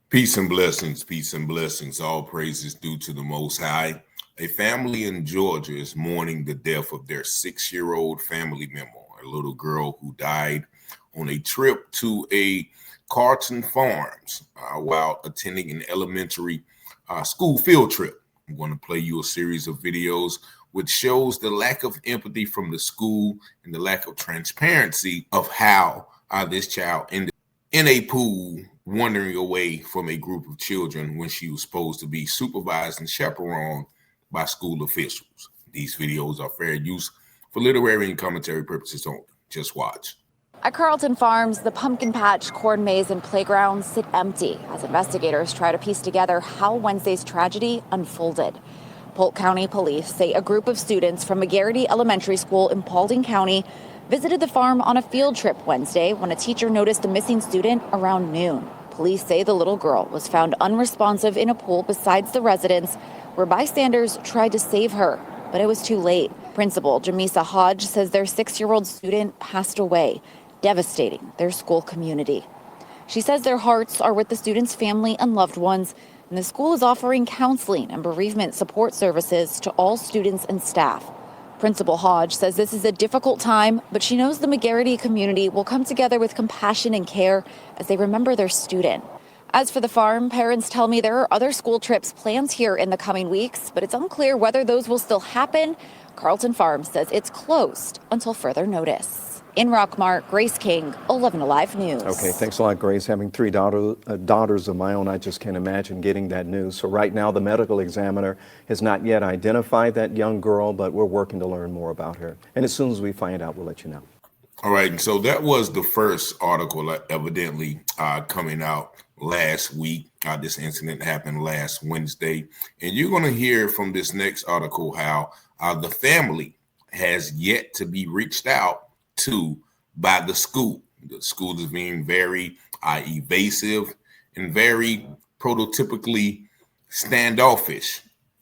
Peace and blessings, peace and blessings. All praises due to the Most High. A family in Georgia is mourning the death of their 6-year-old family member, a little girl who died on a trip to a Carlton Farms while attending an elementary school field trip. I'm going to play you a series of videos which shows the lack of empathy from the school and the lack of transparency of how this child ended in a pool wandering away from a group of children when she was supposed to be supervised and chaperoned by school officials. These videos are fair use for literary and commentary purposes only. Just watch. At Carlton Farms, the pumpkin patch, corn maze, and playground sit empty as investigators try to piece together how Wednesday's tragedy unfolded. Polk County Police say a group of students from McGarity Elementary School in Paulding County visited the farm on a field trip Wednesday when a teacher noticed a missing student around noon. Police say the little girl was found unresponsive in a pool beside the residence, where bystanders tried to save her, but it was too late. Principal Jamisa Hodge says their 6-year-old student passed away, devastating their school community. She says their hearts are with the student's family and loved ones, and the school is offering counseling and bereavement support services to all students and staff. Principal Hodge says this is a difficult time, but she knows the McGarity community will come together with compassion and care as they remember their student. As for the farm, parents tell me there are other school trips planned here in the coming weeks, but it's unclear whether those will still happen. Carlton Farm says it's closed until further notice. In Rockmart, Grace King, 11 Alive News. Okay, thanks a lot, Grace. Having three daughters of my own, I just can't imagine getting that news. So right now, the medical examiner has not yet identified that young girl, but we're working to learn more about her. And as soon as we find out, we'll let you know. All right, and so that was the first article evidently coming out last week. This incident happened last Wednesday. And you're going to hear from this next article how the family has yet to be reached out to by the school. The school is being very evasive and very prototypically standoffish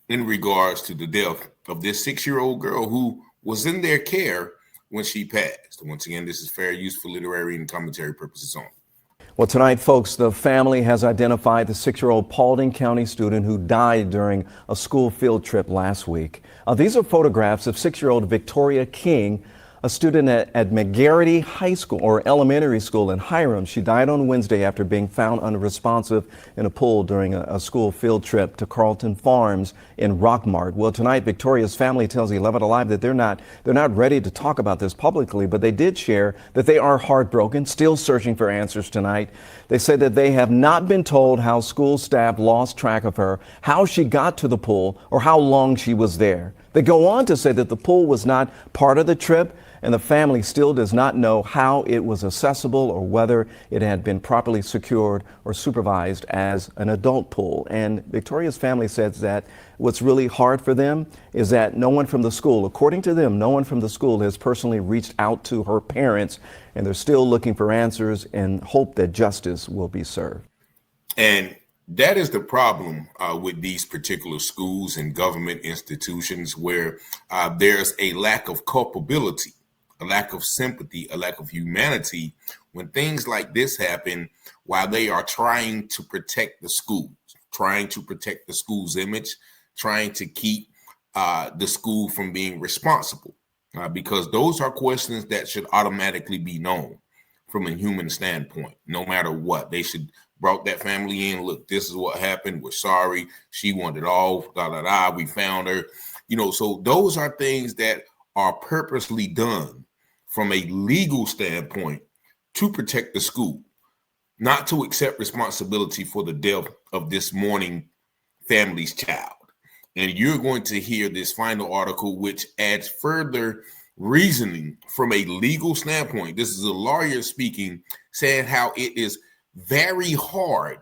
in regards to the death of this 6-year-old girl who was in their care when she passed. Once again, this is fair use for literary and commentary purposes only. Well, tonight, folks, the family has identified the 6-year-old Paulding County student who died during a school field trip last week. These are photographs of 6-year-old Victoria King, a student at McGarity High School or elementary school in Hiram. She died on Wednesday after being found unresponsive in a pool during a school field trip to Carlton Farms in Rockmart. Well, tonight, Victoria's family tells 11 Alive that they're not ready to talk about this publicly, but they did share that they are heartbroken, still searching for answers tonight. They said that they have not been told how school staff lost track of her, how she got to the pool, or how long she was there. They go on to say that the pool was not part of the trip, and the family still does not know how it was accessible or whether it had been properly secured or supervised as an adult pool. And Victoria's family says that what's really hard for them is that no one from the school, according to them, no one from the school has personally reached out to her parents, and they're still looking for answers and hope that justice will be served. And that is the problem with these particular schools and government institutions where there's a lack of culpability, a lack of sympathy, a lack of humanity when things like this happen while they are trying to protect the schools, trying to protect the school's image, trying to keep the school from being responsible, because those are questions that should automatically be known from a human standpoint. No matter what, they should brought that family in. Look, this is what happened. We're sorry. She wanted off. We found her. So those are things that are purposely done from a legal standpoint to protect the school, not to accept responsibility for the death of this mourning family's child. And you're going to hear this final article, which adds further reasoning from a legal standpoint. This is a lawyer speaking, saying how it is very hard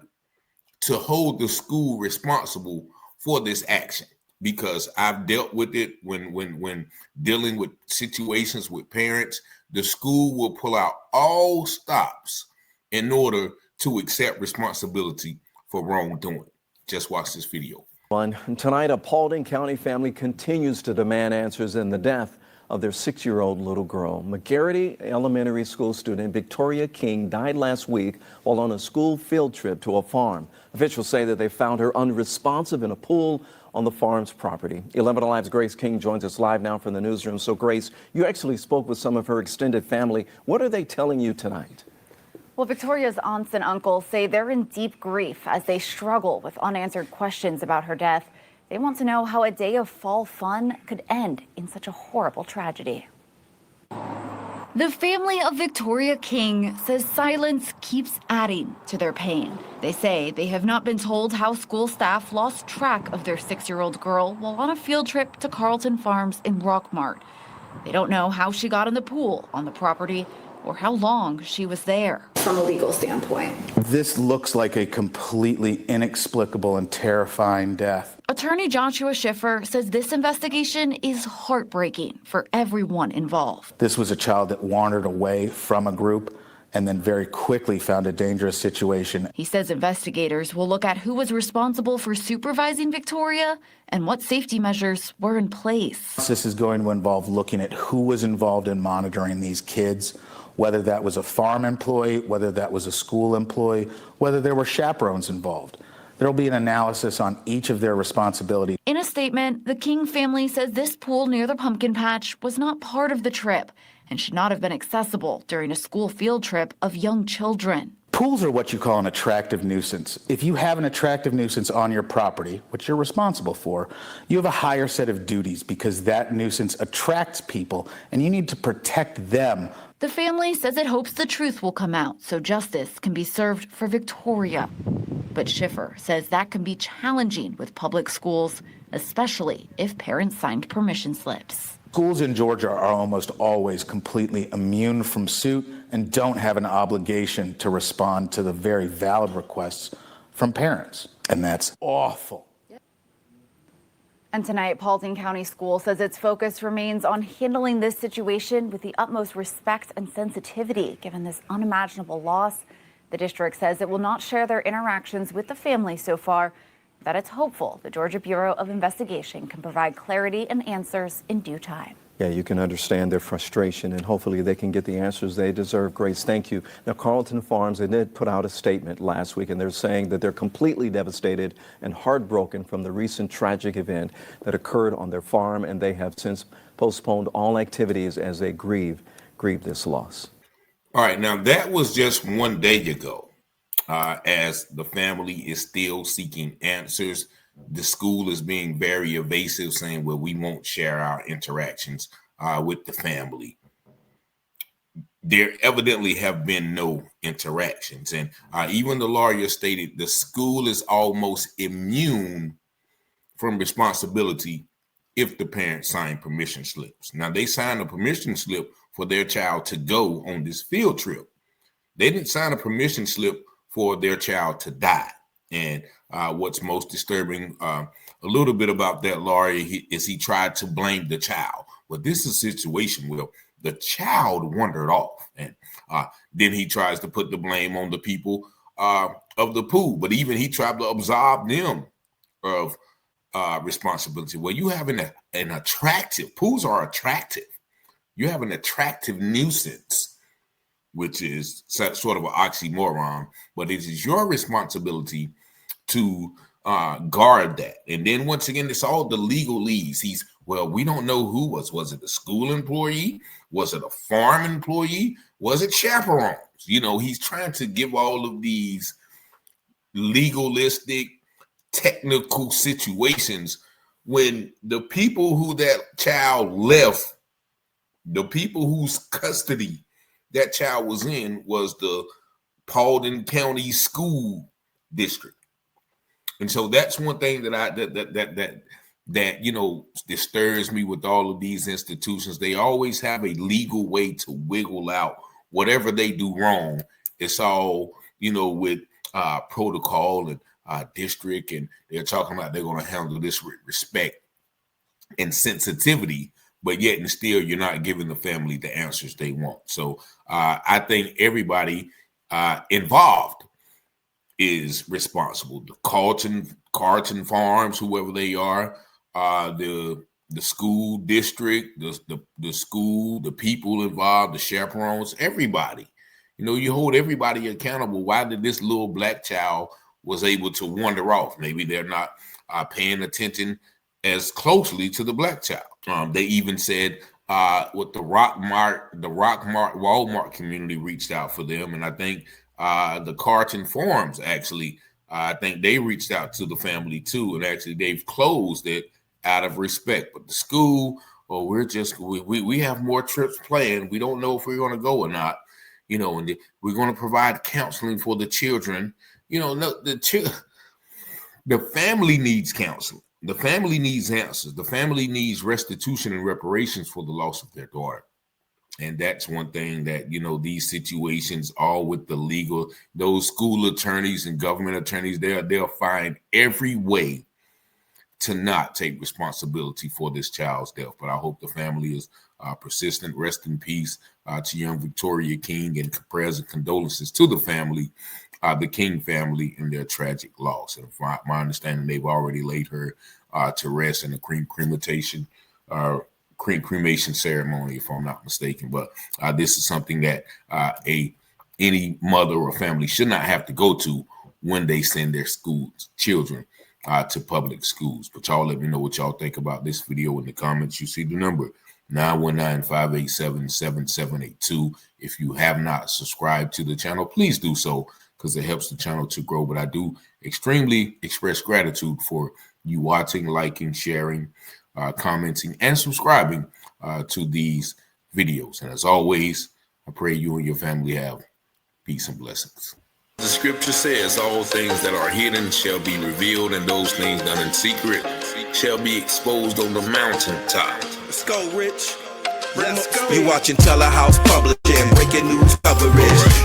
to hold the school responsible for this action, because I've dealt with it when dealing with situations with parents. The school will pull out all stops in order to accept responsibility for wrongdoing. Just watch this video. Tonight, a Paulding County family continues to demand answers in the death of their 6-year-old little girl. McGarity Elementary School student Victoria King died last week while on a school field trip to a farm. Officials say that they found her unresponsive in a pool on the farm's property. 11 Alive's Grace King joins us live now from the newsroom. So, Grace, you actually spoke with some of her extended family. What are they telling you tonight? Well, Victoria's aunts and uncles say they're in deep grief as they struggle with unanswered questions about her death. They want to know how a day of fall fun could end in such a horrible tragedy. The family of Victoria King says silence keeps adding to their pain. They say they have not been told how school staff lost track of their 6-year-old girl while on a field trip to Carlton Farms in Rockmart. They don't know how she got in the pool on the property or how long she was there. From a legal standpoint, this looks like a completely inexplicable and terrifying death. Attorney Joshua Schiffer says this investigation is heartbreaking for everyone involved. This was a child that wandered away from a group and then very quickly found a dangerous situation. He says investigators will look at who was responsible for supervising Victoria and what safety measures were in place. This is going to involve looking at who was involved in monitoring these kids, whether that was a farm employee, whether that was a school employee, whether there were chaperones involved. There will be an analysis on each of their responsibilities. In a statement, the King family says this pool near the pumpkin patch was not part of the trip and should not have been accessible during a school field trip of young children. Pools are what you call an attractive nuisance. If you have an attractive nuisance on your property, which you're responsible for, you have a higher set of duties because that nuisance attracts people and you need to protect them. The family says it hopes the truth will come out so justice can be served for Victoria. But Schiffer says that can be challenging with public schools, especially if parents signed permission slips. Schools in Georgia are almost always completely immune from suit and don't have an obligation to respond to the very valid requests from parents. And that's awful. And tonight, Paulding County School says its focus remains on handling this situation with the utmost respect and sensitivity, given this unimaginable loss. The district says it will not share their interactions with the family so far, that it's hopeful the Georgia Bureau of Investigation can provide clarity and answers in due time. Yeah, you can understand their frustration, and hopefully they can get the answers they deserve. Grace, thank you. Now, Carlton Farms, they did put out a statement last week, and they're saying that they're completely devastated and heartbroken from the recent tragic event that occurred on their farm, and they have since postponed all activities as they grieve this loss. All right, now that was just one day ago, as the family is still seeking answers. The school is being very evasive, saying, well, we won't share our interactions with the family. There evidently have been no interactions. And even the lawyer stated the school is almost immune from responsibility if the parents sign permission slips. Now, they signed a permission slip for their child to go on this field trip. They didn't sign a permission slip for their child to die. And what's most disturbing a little bit about that lawyer is he tried to blame the child. But this is a situation where the child wandered off. And then he tries to put the blame on the people of the pool. But even he tried to absolve them of responsibility. Well, you have an attractive, pools are attractive. You have an attractive nuisance, which is sort of an oxymoron, but it is your responsibility to guard that. And then once again, it's all the legalese. Well, we don't know who was it a school employee? Was it a farm employee? Was it chaperones? You know, he's trying to give all of these legalistic, technical situations when the people who that child left, the people whose custody that child was in was the Paulding County School District. And so that's one thing that you know disturbs me with all of these institutions. They always have a legal way to wiggle out whatever they do wrong. It's all, you know, with protocol and district, and they're talking about they're going to handle this with respect and sensitivity, but yet and still you're not giving the family the answers they want. So I think everybody involved is responsible. The Carlton Farms, whoever they are, the the school district, the school, the people involved, the chaperones, everybody. You know, you hold everybody accountable. Why did this little black child was able to wander off? Maybe they're not paying attention as closely to the black child. They even said what the Rockmart Walmart community reached out for them, and I think the Carton Farms actually, I think they reached out to the family too, and actually they've closed it out of respect. But the school, we have more trips planned. We don't know if we're going to go or not. You know, and we're going to provide counseling for the children. You know, the family needs counseling. The family needs answers. The family needs restitution and reparations for the loss of their daughter. And that's one thing that, you know, these situations, all with the legal, those school attorneys and government attorneys, they'll find every way to not take responsibility for this child's death. But I hope the family is persistent. Rest in peace to young Victoria King, and prayers and condolences to the family, the King family, in their tragic loss. And from my understanding, they've already laid her to rest in a cremation ceremony, if I'm not mistaken. But this is something that any mother or family should not have to go to when they send their children to public schools. But y'all let me know what y'all think about this video in the comments. You see the number 919-587-7782. If you have not subscribed to the channel, please do so, because it helps the channel to grow. But I do extremely express gratitude for you watching, liking, sharing, commenting, and subscribing to these videos. And as always, I pray you and your family have peace and blessings. The scripture says all things that are hidden shall be revealed, and those things done in secret shall be exposed on the mountaintop. Let's go, Rich. Let's go. You watching Telehouse Publishing, breaking news coverage.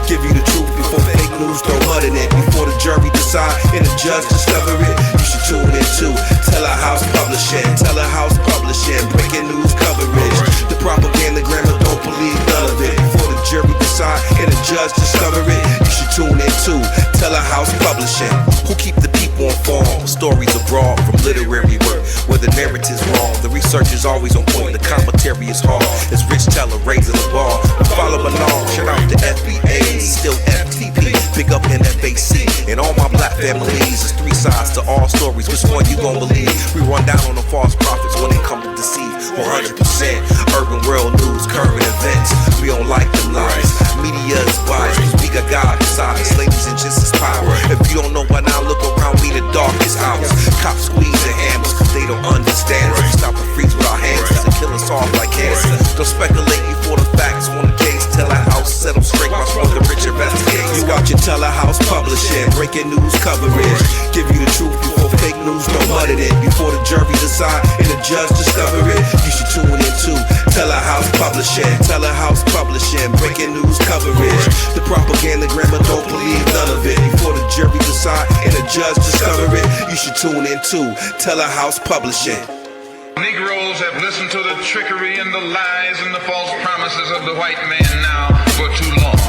Give you the truth before fake news throw mud in it. Before the jury decide and the judge discover it, you should tune in to Telehouse Publishing. Telehouse Publishing, breaking news coverage. The propaganda grammar, don't believe none of it. Before the jury decide and the judge discover it, you should tune in to Telehouse Publishing. Who keep the people informed? Stories abroad from literary work where the narrative's wrong. The research is always on point. The commentary is hard. It's Rich Teller raising the bar. Follow along. Shout out to FBA, still FTP. Big up NFAC and all my black families. There's three sides to all stories. Which one you gon' believe? We run down on the false prophets when they come to deceive. 100% urban world news, current events. We don't like them lies. Media is biased, cause we got God inside us. Ladies and gents is power. If you don't know by now, look around, we the darkest hours. Cops squeezing hammers, they don't understand us. We stop and freeze with our hands, cause they kill us off like cancer. Don't speculate before the facts on the case. Telehouse, set them straight by smoking rich investigators. You watching Telehouse Publishing, breaking news coverage. Give you the truth before fake news throw mud in it. Before the jury decide and the judge discover it, you should tune in to Telehouse Publishing. Telehouse Publishing, breaking news coverage. The propaganda grammar, don't believe none of it. Before the jury decide and the judge discover it, you should tune in to Telehouse Publishing. Negroes have listened to the trickery and the lies and the false promises of the white man now for too long.